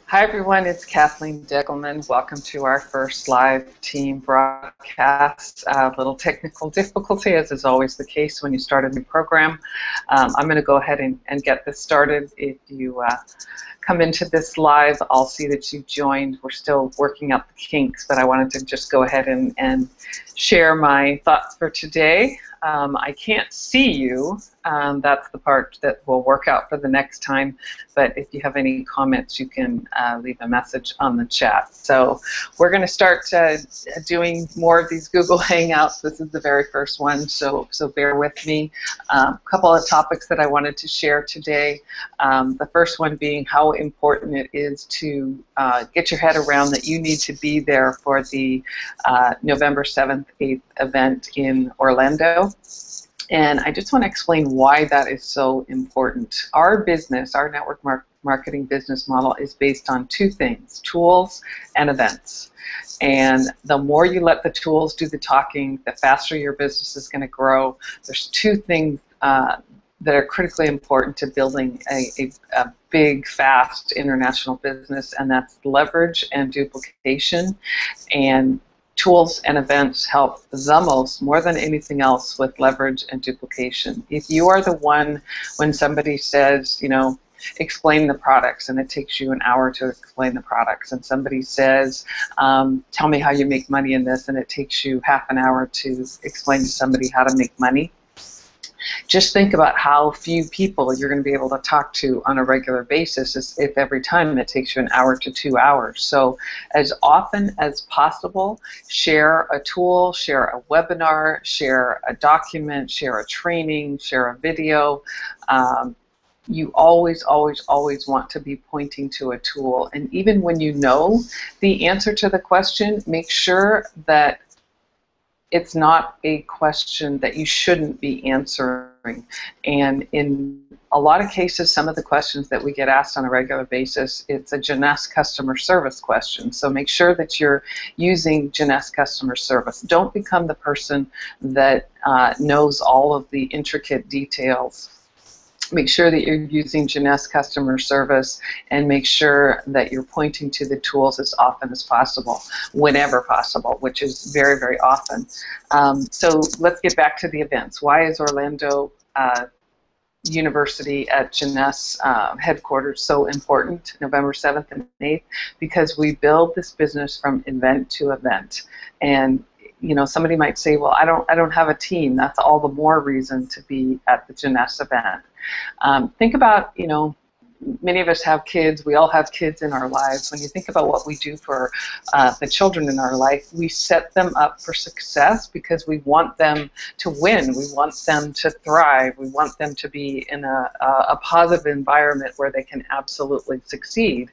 Hi everyone, it's Kathleen Degelman. Welcome to our first live team broadcast. Little technical difficulty, as is always the case when you start a new program. I'm going to go ahead and get this started. If you come into this live, I'll see that you joined. We're still working out the kinks, but I wanted to just go ahead and share my thoughts for today. I can't see you. That's the part that we'll work out for the next time. But if you have any comments, you can leave a message on the chat. So we're going to start doing more of these Google Hangouts. This is the very first one, so bear with me. A couple of topics that I wanted to share today. The first one being how important it is to get your head around that you need to be there for the November 7th, 8th event in Orlando. And I just want to explain why that is so important. Our business, our network marketing business model is based on two things: tools and events. And the more you let the tools do the talking, the faster your business is going to grow. There's two things that are critically important to building a big, fast international business, and that's leverage and duplication. And tools and events help the most, more than anything else, with leverage and duplication. If you are the one, when somebody says, you know, explain the products, and it takes you an hour to explain the products, and somebody says, tell me how you make money in this, and it takes you half an hour to explain to somebody how to make money, just think about how few people you're going to be able to talk to on a regular basis if every time it takes you an hour to 2 hours. So as often as possible, share a tool, share a webinar, share a document, share a training, share a video. You always, always, always want to be pointing to a tool. And even when you know the answer to the question, make sure that it's not a question that you shouldn't be answering. And in a lot of cases, some of the questions that we get asked on a regular basis, it's a Jeunesse customer service question. So make sure that you're using Jeunesse customer service. Don't become the person that knows all of the intricate details. Make sure that you're using Jeunesse customer service, and make sure that you're pointing to the tools as often as possible, whenever possible, which is very, very often. So let's get back to the events. Why is Orlando University at Jeunesse headquarters so important, November 7th and 8th? Because we build this business from event to event. And you know, somebody might say, well, I don't have a team. That's all the more reason to be at the Jeunesse event. Think about, you know, many of us have kids. We all have kids in our lives. When you think about what we do for the children in our life, we set them up for success because we want them to win. We want them to thrive. We want them to be in a positive environment where they can absolutely succeed.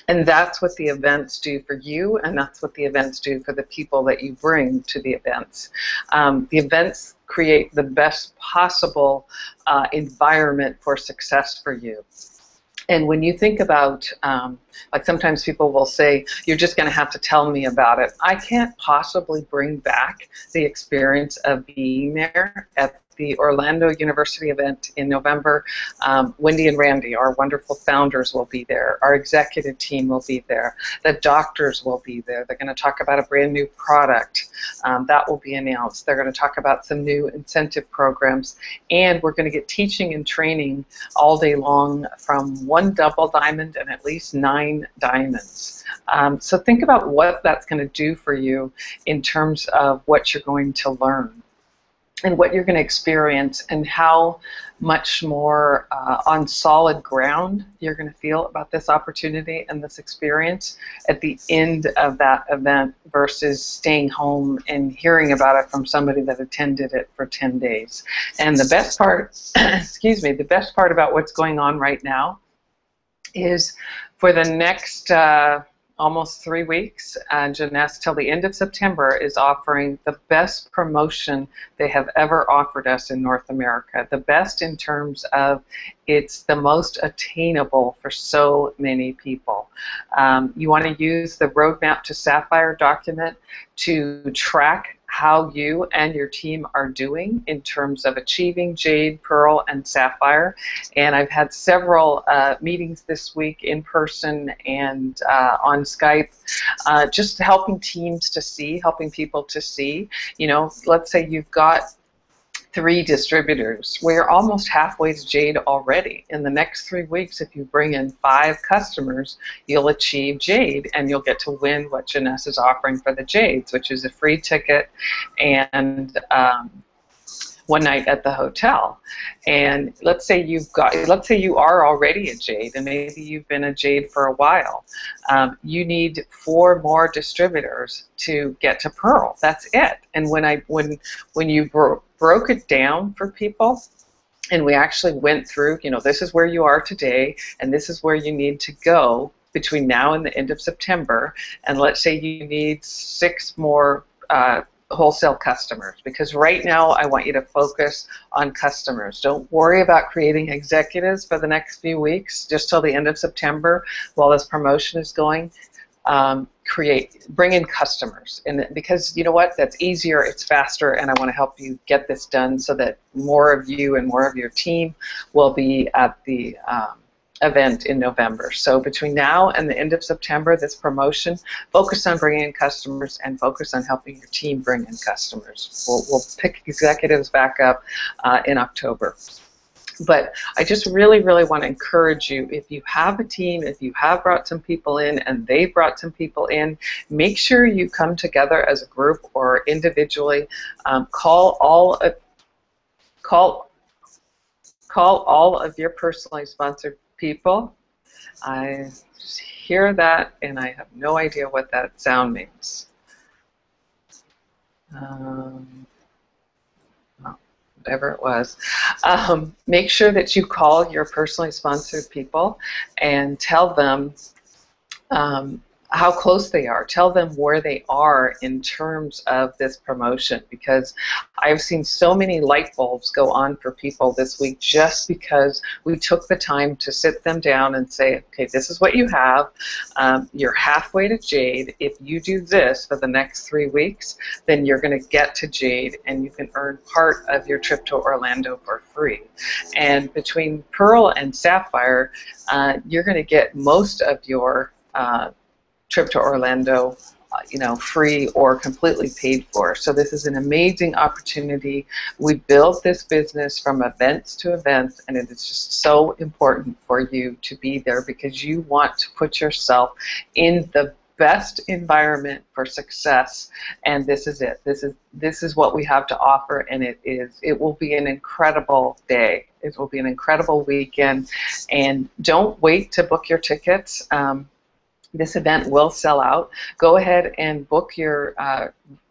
And that's what the events do for you, and that's what the events do for the people that you bring to the events. The events create the best possible environment for success for you. And when you think about, like sometimes people will say, you're just going to have to tell me about it. I can't possibly bring back the experience of being there at the Orlando University event in November. Wendy and Randy, our wonderful founders, will be there. Our executive team will be there. The doctors will be there. They're going to talk about a brand new product that will be announced. They're going to talk about some new incentive programs, and we're going to get teaching and training all day long from 1 double diamond and at least 9 diamonds. So think about what that's going to do for you in terms of what you're going to learn and what you're going to experience, and how much more on solid ground you're going to feel about this opportunity and this experience at the end of that event versus staying home and hearing about it from somebody that attended it for 10 days. And the best part, excuse me, the best part about what's going on right now is for the next almost 3 weeks, Jeunesse till the end of September is offering the best promotion they have ever offered us in North America. The best in terms of it's the most attainable for so many people. You want to use the Roadmap to Sapphire document to track how you and your team are doing in terms of achieving jade, pearl, and sapphire. And I've had several meetings this week in person and on Skype, just helping teams to see, helping people to see. You know, let's say you've got 3 distributors. We're almost halfway to jade already. In the next 3 weeks, if you bring in 5 customers, you'll achieve jade, and you'll get to win what Jeunesse is offering for the jades, which is a free ticket and one night at the hotel. And let's say you are already a jade, and maybe you've been a jade for a while. You need 4 more distributors to get to pearl. That's it. And when you broke it down for people, and we actually went through, you know, this is where you are today, and this is where you need to go between now and the end of September. And let's say you need 6 more wholesale customers, because right now I want you to focus on customers. Don't worry about creating executives for the next few weeks, just till the end of September while this promotion is going. Bring in customers, and because you know what, that's easier, it's faster, and I want to help you get this done so that more of you and more of your team will be at the event in November. So between now and the end of September, this promotion, focus on bringing in customers and focus on helping your team bring in customers. We'll pick executives back up in October. But I just really, really want to encourage you, if you have a team, if you have brought some people in and they've brought some people in, make sure you come together as a group or individually. Call all of your personally sponsored people. I just hear that and I have no idea what that sound means. Whatever it was. Make sure that you call your personally sponsored people and tell them how close they are. Tell them where they are in terms of this promotion, because I've seen so many light bulbs go on for people this week just because we took the time to sit them down and say, okay, this is what you have. You're halfway to jade. If you do this for the next 3 weeks, then you're going to get to jade and you can earn part of your trip to Orlando for free. And between pearl and sapphire, you're going to get most of your trip to Orlando, you know, free or completely paid for. So this is an amazing opportunity. We built this business from events to events, and it is just so important for you to be there because you want to put yourself in the best environment for success, and this is it. This is what we have to offer, and it will be an incredible day. It will be an incredible weekend, and don't wait to book your tickets. This event will sell out. Go ahead and book your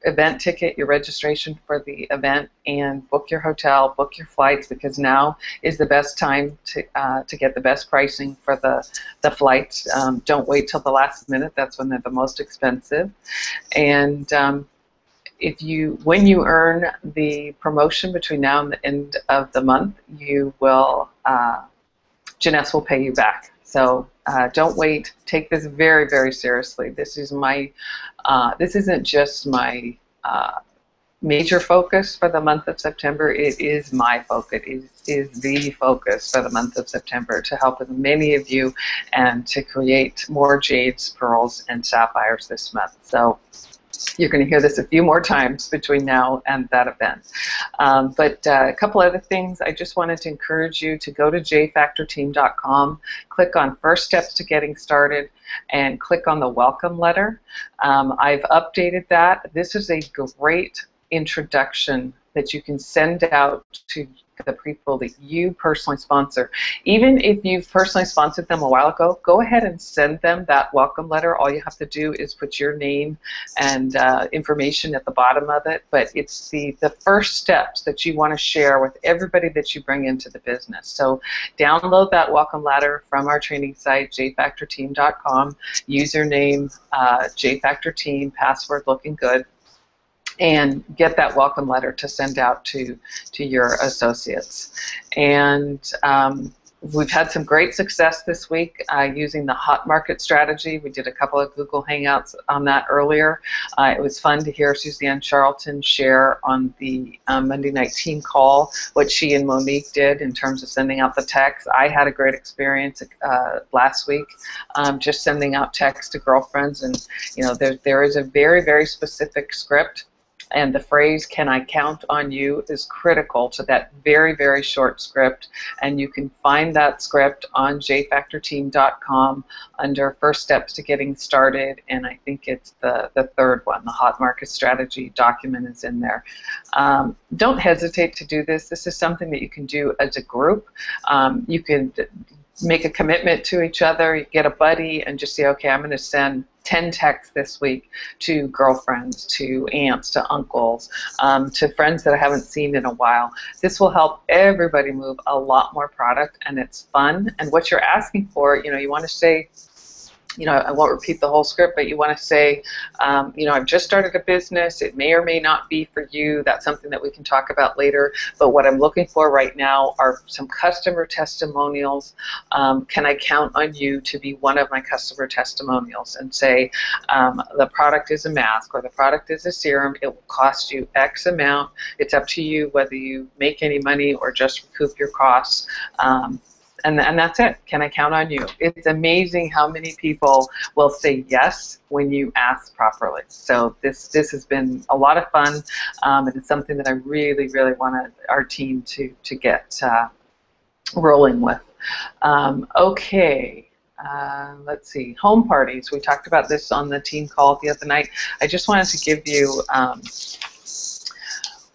event ticket, your registration for the event, and book your hotel, book your flights, because now is the best time to get the best pricing for the flights. Don't wait till the last minute. That's when they're the most expensive. And when you earn the promotion between now and the end of the month, you will, Jeunesse will pay you back. So don't wait. Take this very, very seriously. This is this isn't just my major focus for the month of September. It is my focus. It is the focus for the month of September, to help with many of you and to create more jades, pearls, and sapphires this month. So you're going to hear this a few more times between now and that event. But a couple other things. I just wanted to encourage you to go to jfactorteam.com, click on First Steps to Getting Started, and click on the welcome letter. I've updated that. This is a great introduction that you can send out to the people that you personally sponsor. Even if you've personally sponsored them a while ago, go ahead and send them that welcome letter. All you have to do is put your name and information at the bottom of it, but it's the first steps that you want to share with everybody that you bring into the business. So download that welcome letter from our training site, jfactorteam.com, username jfactorteam, password looking good, and get that welcome letter to send out to your associates. And We've had some great success this week using the hot market strategy. We did a couple of Google Hangouts on that earlier. It was fun to hear Suzanne Charlton share on the Monday night team call what she and Monique did in terms of sending out the text. I had a great experience last week just sending out texts to girlfriends, and there is a very, very specific script. And the phrase, "Can I count on you?" is critical to that very, very short script. And you can find that script on jfactorteam.com under First Steps to Getting Started. And I think it's the third one, the Hot Market Strategy document is in there. Don't hesitate to do this. This is something that you can do as a group. You can make a commitment to each other, you get a buddy, and just say, okay, I'm going to send 10 texts this week to girlfriends, to aunts, to uncles, to friends that I haven't seen in a while. This will help everybody move a lot more product, and it's fun. And what you're asking for, you want to say, I won't repeat the whole script, but you want to say, I've just started a business. It may or may not be for you. That's something that we can talk about later. But what I'm looking for right now are some customer testimonials. Can I count on you to be one of my customer testimonials? And say, the product is a mask or the product is a serum. It will cost you X amount. It's up to you whether you make any money or just recoup your costs. And that's it. Can I count on you? It's amazing how many people will say yes when you ask properly. So this has been a lot of fun, and it's something that I really, really want our team to get rolling with. Okay. Let's see. Home parties. We talked about this on the team call the other night. I just wanted to give you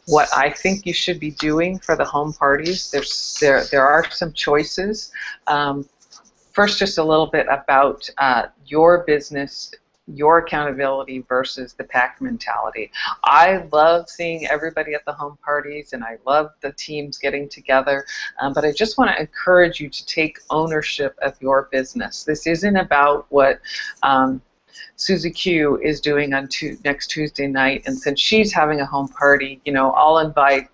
what I think you should be doing for the home parties. There are some choices. First, just a little bit about your business, your accountability versus the pack mentality. I love seeing everybody at the home parties, and I love the teams getting together, but I just want to encourage you to take ownership of your business. This isn't about what Susie Q is doing on next Tuesday night, and since she's having a home party, I'll invite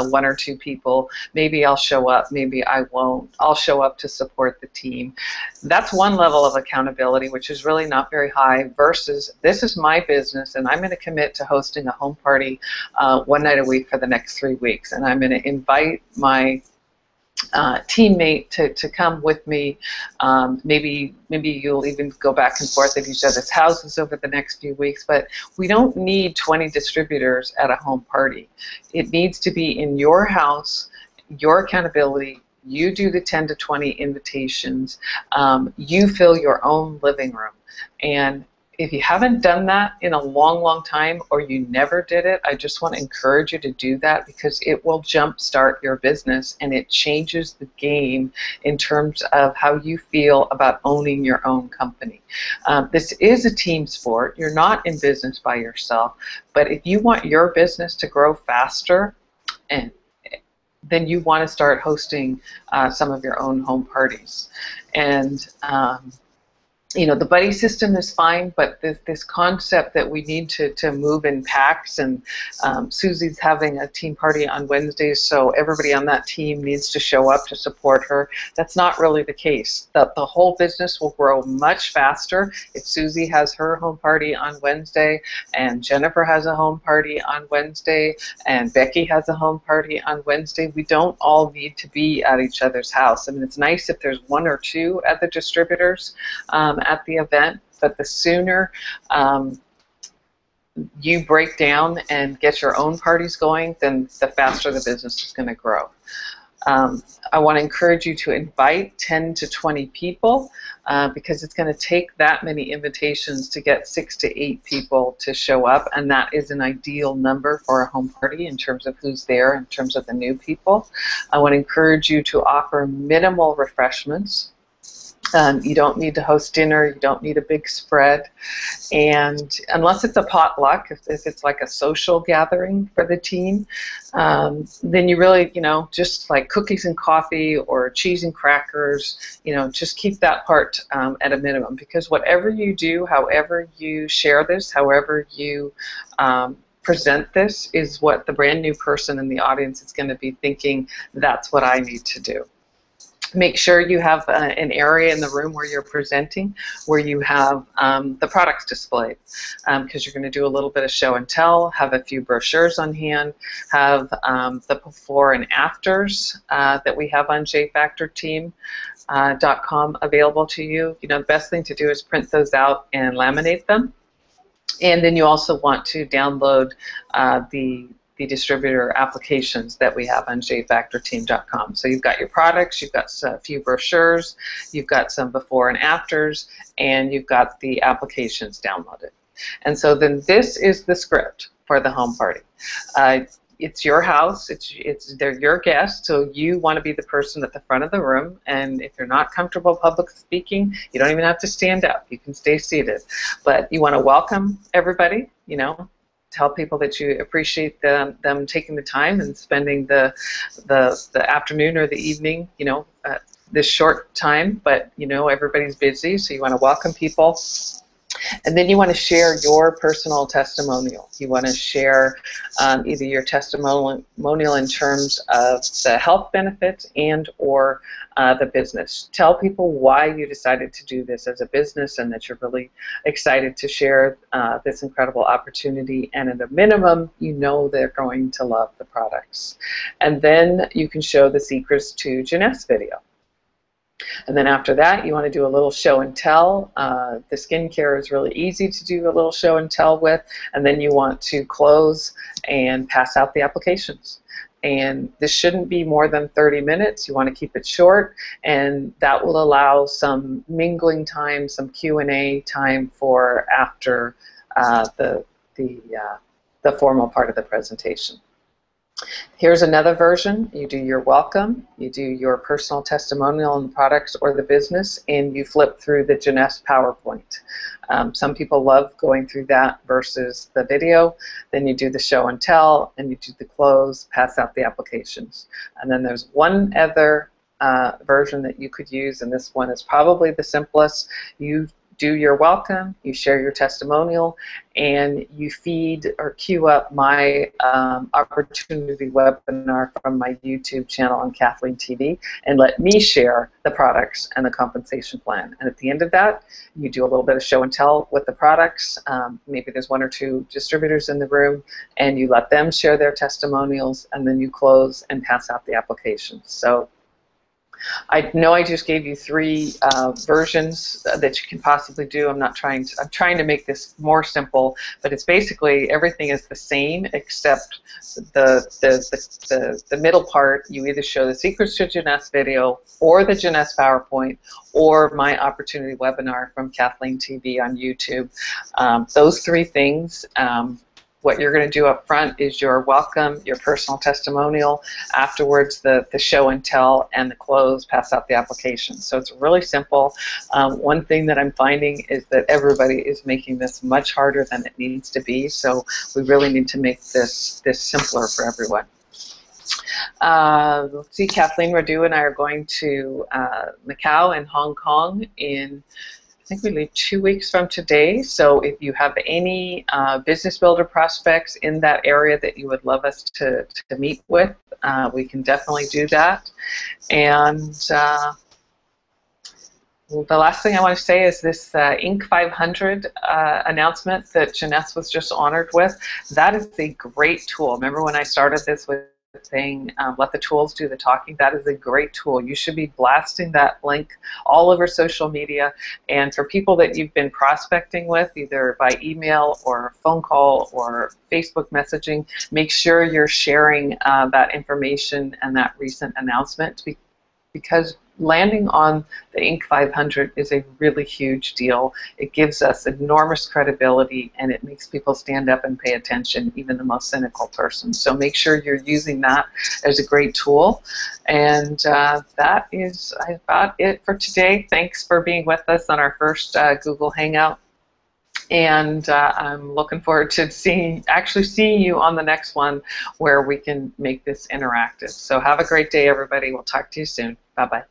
one or two people. Maybe I'll show up, maybe I won't. I'll show up to support the team. That's one level of accountability, which is really not very high, versus this is my business and I'm going to commit to hosting a home party one night a week for the next 3 weeks, and I'm going to invite my teammate to come with me. Maybe you'll even go back and forth at each other's houses over the next few weeks, but we don't need 20 distributors at a home party. It needs to be in your house, your accountability. You do the 10 to 20 invitations. You fill your own living room. And if you haven't done that in a long, long time, or you never did it, I just want to encourage you to do that, because it will jumpstart your business and it changes the game in terms of how you feel about owning your own company. This is a team sport. You're not in business by yourself, but if you want your business to grow faster, then you want to start hosting some of your own home parties. And the buddy system is fine, but this concept that we need to move in packs, and Susie's having a team party on Wednesdays, so everybody on that team needs to show up to support her. That's not really the case. The whole business will grow much faster if Susie has her home party on Wednesday, and Jennifer has a home party on Wednesday, and Becky has a home party on Wednesday. We don't all need to be at each other's house. I mean, it's nice if there's 1 or 2 at the distributors at the event, but the sooner you break down and get your own parties going, then the faster the business is going to grow. I want to encourage you to invite 10 to 20 people because it's going to take that many invitations to get 6 to 8 people to show up, and that is an ideal number for a home party in terms of who's there, in terms of the new people. I want to encourage you to offer minimal refreshments. You don't need to host dinner, you don't need a big spread, and unless it's a potluck, if it's like a social gathering for the team, then you really, just like cookies and coffee or cheese and crackers, just keep that part at a minimum, because whatever you do, however you share this, however you present this, is what the brand new person in the audience is going to be thinking, that's what I need to do. Make sure you have an area in the room where you're presenting where you have the products displayed, because you're going to do a little bit of show and tell, have a few brochures on hand, have the before and afters that we have on jfactorteam.com available to you. You know, the best thing to do is print those out and laminate them. And then you also want to download the distributor applications that we have on jfactorteam.com. So you've got your products, you've got a few brochures, you've got some before and afters, and you've got the applications downloaded. And so then this is the script for the home party. It's your house, they're your guests, so you want to be the person at the front of the room, and if you're not comfortable public speaking, you don't even have to stand up, you can stay seated. But you want to welcome everybody, you know, tell people that you appreciate them taking the time and spending the afternoon or the evening, you know, this short time, but you know everybody's busy, so you want to welcome people. And then you want to share your personal testimonial. You want to share either your testimonial in terms of the health benefits and or the business. Tell people why you decided to do this as a business and that you're really excited to share this incredible opportunity, and at a minimum, you know they're going to love the products. And then you can show the secrets to Jeanette's video. And then after that, you want to do a little show and tell. The skincare is really easy to do a little show and tell with, and then you want to close and pass out the applications. And this shouldn't be more than 30 minutes. You want to keep it short, and that will allow some mingling time, some Q&A time for after the formal part of the presentation. Here's another version. You do your welcome, you do your personal testimonial on the products or the business, and you flip through the Jeanette's PowerPoint. Some people love going through that versus the video. Then you do the show and tell, and you do the close, pass out the applications. And then there's one other version that you could use, and this one is probably the simplest. You do your welcome, you share your testimonial, and you feed or queue up my opportunity webinar from my YouTube channel on Kathleen TV, and let me share the products and the compensation plan. And at the end of that, you do a little bit of show and tell with the products. Maybe there's one or two distributors in the room, and you let them share their testimonials, and then you close and pass out the applications. So I know I just gave you 3 versions that you can possibly do. I'm trying to make this more simple, but it's basically everything is the same except the middle part. You either show the secrets to Jeanette's video, or the Jeanette's PowerPoint, or my opportunity webinar from Kathleen TV on YouTube. Those 3 things. What you're going to do up front is your welcome, your personal testimonial, afterwards the show and tell, and the close, pass out the application. So it's really simple. One thing that I'm finding is that everybody is making this much harder than it needs to be, so we really need to make this simpler for everyone. Let's see, Kathleen Radu and I are going to Macau and Hong Kong in, I think we leave 2 weeks from today, so if you have any business builder prospects in that area that you would love us to meet with, we can definitely do that. And the last thing I want to say is this Inc. 500 announcement that Jeanette was just honored with. That is a great tool. Remember when I started this with saying let the tools do the talking? That is a great tool. You should be blasting that link all over social media, and for people that you've been prospecting with either by email or phone call or Facebook messaging, make sure you're sharing that information and that recent announcement, because landing on the Inc. 500 is a really huge deal. It gives us enormous credibility, and it makes people stand up and pay attention, even the most cynical person. So make sure you're using that as a great tool. And that is about it for today. Thanks for being with us on our first Google Hangout. And I'm looking forward to actually seeing you on the next one where we can make this interactive. So have a great day, everybody. We'll talk to you soon. Bye-bye.